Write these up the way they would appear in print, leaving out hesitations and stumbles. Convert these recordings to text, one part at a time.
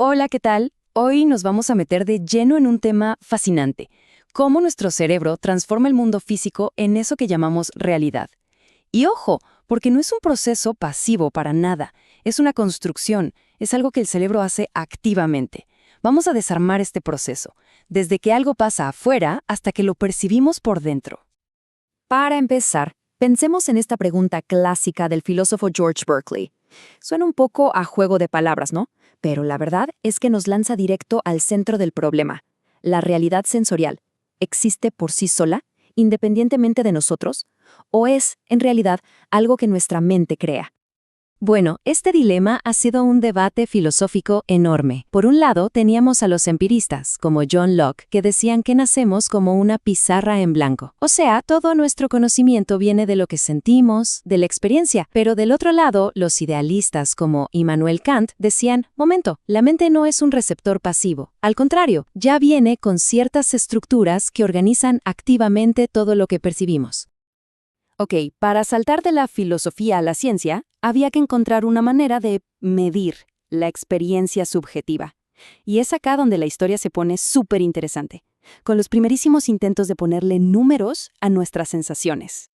Hola, ¿qué tal? Hoy nos vamos a meter de lleno en un tema fascinante, cómo nuestro cerebro transforma el mundo físico en eso que llamamos realidad. Y ojo, porque no es un proceso pasivo para nada, es una construcción, es algo que el cerebro hace activamente. Vamos a desarmar este proceso, desde que algo pasa afuera hasta que lo percibimos por dentro. Para empezar, pensemos en esta pregunta clásica del filósofo George Berkeley. Suena un poco a juego de palabras, ¿no? Pero la verdad es que nos lanza directo al centro del problema. ¿La realidad sensorial existe por sí sola, independientemente de nosotros? ¿O es, en realidad, algo que nuestra mente crea? Bueno, este dilema ha sido un debate filosófico enorme. Por un lado, teníamos a los empiristas, como John Locke, que decían que nacemos como una pizarra en blanco. O sea, todo nuestro conocimiento viene de lo que sentimos, de la experiencia. Pero del otro lado, los idealistas, como Immanuel Kant, decían, momento, la mente no es un receptor pasivo. Al contrario, ya viene con ciertas estructuras que organizan activamente todo lo que percibimos. Ok, para saltar de la filosofía a la ciencia, había que encontrar una manera de medir la experiencia subjetiva. Y es acá donde la historia se pone súper interesante, con los primerísimos intentos de ponerle números a nuestras sensaciones.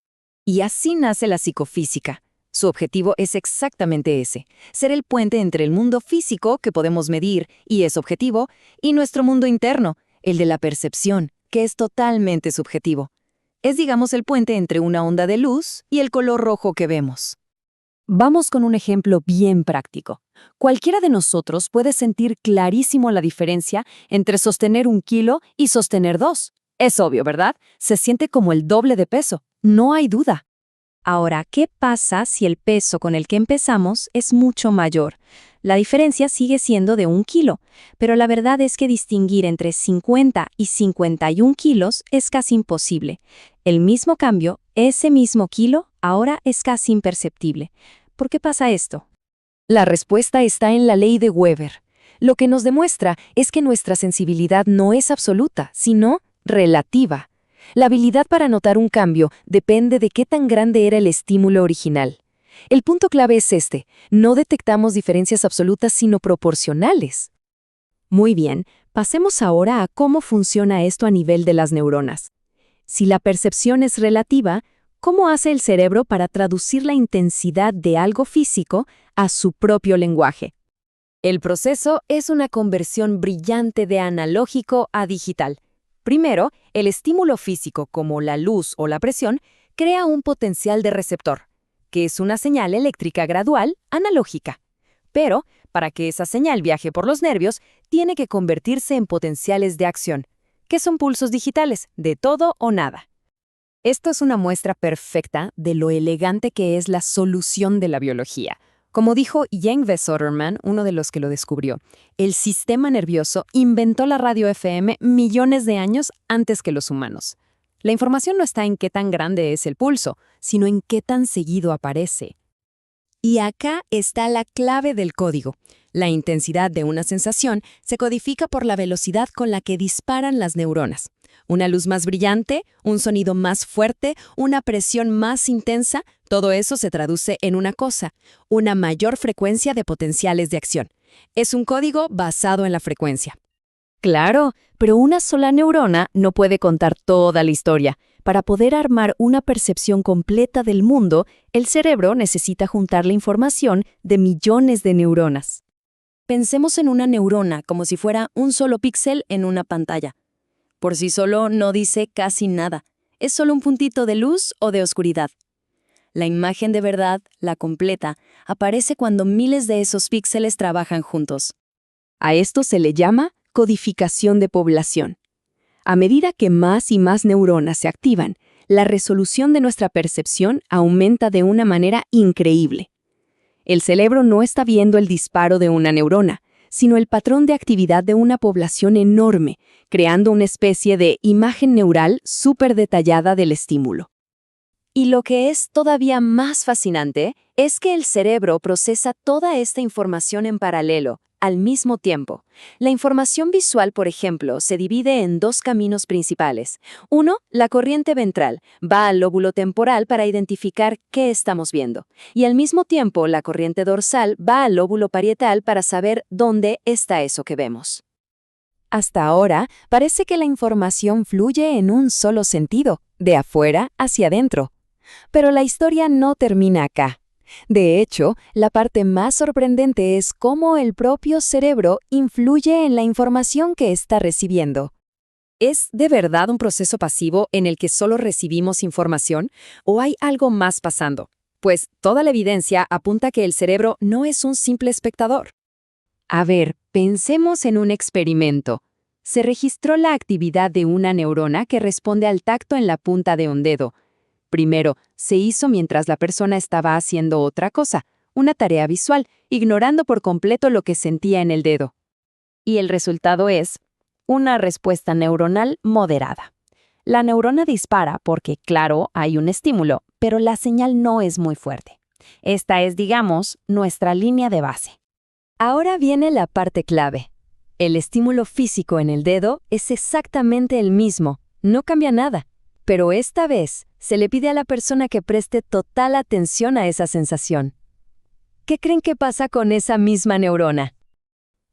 Y así nace la psicofísica. Su objetivo es exactamente ese, ser el puente entre el mundo físico que podemos medir y es objetivo, y nuestro mundo interno, el de la percepción, que es totalmente subjetivo. Es, digamos, el puente entre una onda de luz y el color rojo que vemos. Vamos con un ejemplo bien práctico. Cualquiera de nosotros puede sentir clarísimo la diferencia entre sostener 1 kilo y sostener 2. Es obvio, ¿verdad? Se siente como el doble de peso. No hay duda. Ahora, ¿qué pasa si el peso con el que empezamos es mucho mayor? La diferencia sigue siendo de 1 kilo, pero la verdad es que distinguir entre 50 y 51 kilos es casi imposible. El mismo cambio, ese mismo kilo, ahora es casi imperceptible. ¿Por qué pasa esto? La respuesta está en la ley de Weber. Lo que nos demuestra es que nuestra sensibilidad no es absoluta, sino relativa. La habilidad para notar un cambio depende de qué tan grande era el estímulo original. El punto clave es este: no detectamos diferencias absolutas sino proporcionales. Muy bien, pasemos ahora a cómo funciona esto a nivel de las neuronas. Si la percepción es relativa, ¿cómo hace el cerebro para traducir la intensidad de algo físico a su propio lenguaje? El proceso es una conversión brillante de analógico a digital. Primero, el estímulo físico, como la luz o la presión, crea un potencial de receptor, que es una señal eléctrica gradual analógica. Pero, para que esa señal viaje por los nervios, tiene que convertirse en potenciales de acción, que son pulsos digitales, de todo o nada. Esto es una muestra perfecta de lo elegante que es la solución de la biología. Como dijo Yngve Soderman, uno de los que lo descubrió, el sistema nervioso inventó la radio FM millones de años antes que los humanos. La información no está en qué tan grande es el pulso, sino en qué tan seguido aparece. Y acá está la clave del código. La intensidad de una sensación se codifica por la velocidad con la que disparan las neuronas. Una luz más brillante, un sonido más fuerte, una presión más intensa, todo eso se traduce en una cosa: una mayor frecuencia de potenciales de acción. Es un código basado en la frecuencia. Claro, pero una sola neurona no puede contar toda la historia. Para poder armar una percepción completa del mundo, el cerebro necesita juntar la información de millones de neuronas. Pensemos en una neurona como si fuera un solo píxel en una pantalla. Por sí solo no dice casi nada. Es solo un puntito de luz o de oscuridad. La imagen de verdad, la completa, aparece cuando miles de esos píxeles trabajan juntos. A esto se le llama codificación de población. A medida que más y más neuronas se activan, la resolución de nuestra percepción aumenta de una manera increíble. El cerebro no está viendo el disparo de una neurona, sino el patrón de actividad de una población enorme, creando una especie de imagen neural súper detallada del estímulo. Y lo que es todavía más fascinante es que el cerebro procesa toda esta información en paralelo, al mismo tiempo. La información visual, por ejemplo, se divide en dos caminos principales. Uno, la corriente ventral, va al lóbulo temporal para identificar qué estamos viendo. Y al mismo tiempo, la corriente dorsal va al lóbulo parietal para saber dónde está eso que vemos. Hasta ahora, parece que la información fluye en un solo sentido, de afuera hacia adentro. Pero la historia no termina acá. De hecho, la parte más sorprendente es cómo el propio cerebro influye en la información que está recibiendo. ¿Es de verdad un proceso pasivo en el que solo recibimos información o hay algo más pasando? Pues toda la evidencia apunta que el cerebro no es un simple espectador. A ver, pensemos en un experimento. Se registró la actividad de una neurona que responde al tacto en la punta de un dedo. Primero, se hizo mientras la persona estaba haciendo otra cosa, una tarea visual, ignorando por completo lo que sentía en el dedo. Y el resultado es una respuesta neuronal moderada. La neurona dispara porque, claro, hay un estímulo, pero la señal no es muy fuerte. Esta es, digamos, nuestra línea de base. Ahora viene la parte clave. El estímulo físico en el dedo es exactamente el mismo, no cambia nada. Pero esta vez se le pide a la persona que preste total atención a esa sensación. ¿Qué creen que pasa con esa misma neurona?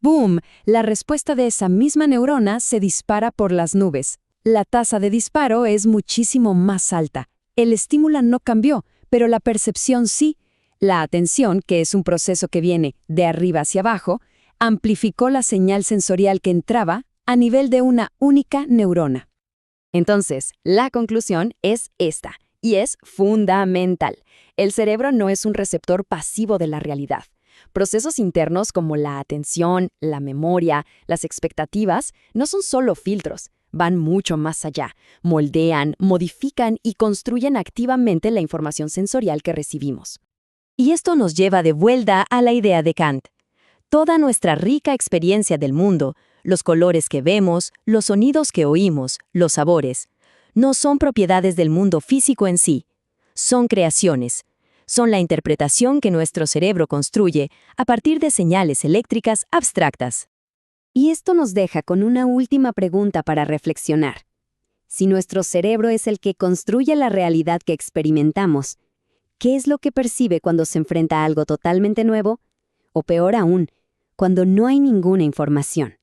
¡Boom! La respuesta de esa misma neurona se dispara por las nubes. La tasa de disparo es muchísimo más alta. El estímulo no cambió, pero la percepción sí. La atención, que es un proceso que viene de arriba hacia abajo, amplificó la señal sensorial que entraba a nivel de una única neurona. Entonces, la conclusión es esta, y es fundamental. El cerebro no es un receptor pasivo de la realidad. Procesos internos como la atención, la memoria, las expectativas, no son solo filtros, van mucho más allá. Moldean, modifican y construyen activamente la información sensorial que recibimos. Y esto nos lleva de vuelta a la idea de Kant. Toda nuestra rica experiencia del mundo, los colores que vemos, los sonidos que oímos, los sabores, no son propiedades del mundo físico en sí, son creaciones. Son la interpretación que nuestro cerebro construye a partir de señales eléctricas abstractas. Y esto nos deja con una última pregunta para reflexionar. Si nuestro cerebro es el que construye la realidad que experimentamos, ¿qué es lo que percibe cuando se enfrenta a algo totalmente nuevo? O peor aún, cuando no hay ninguna información.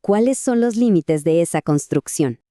¿Cuáles son los límites de esa construcción?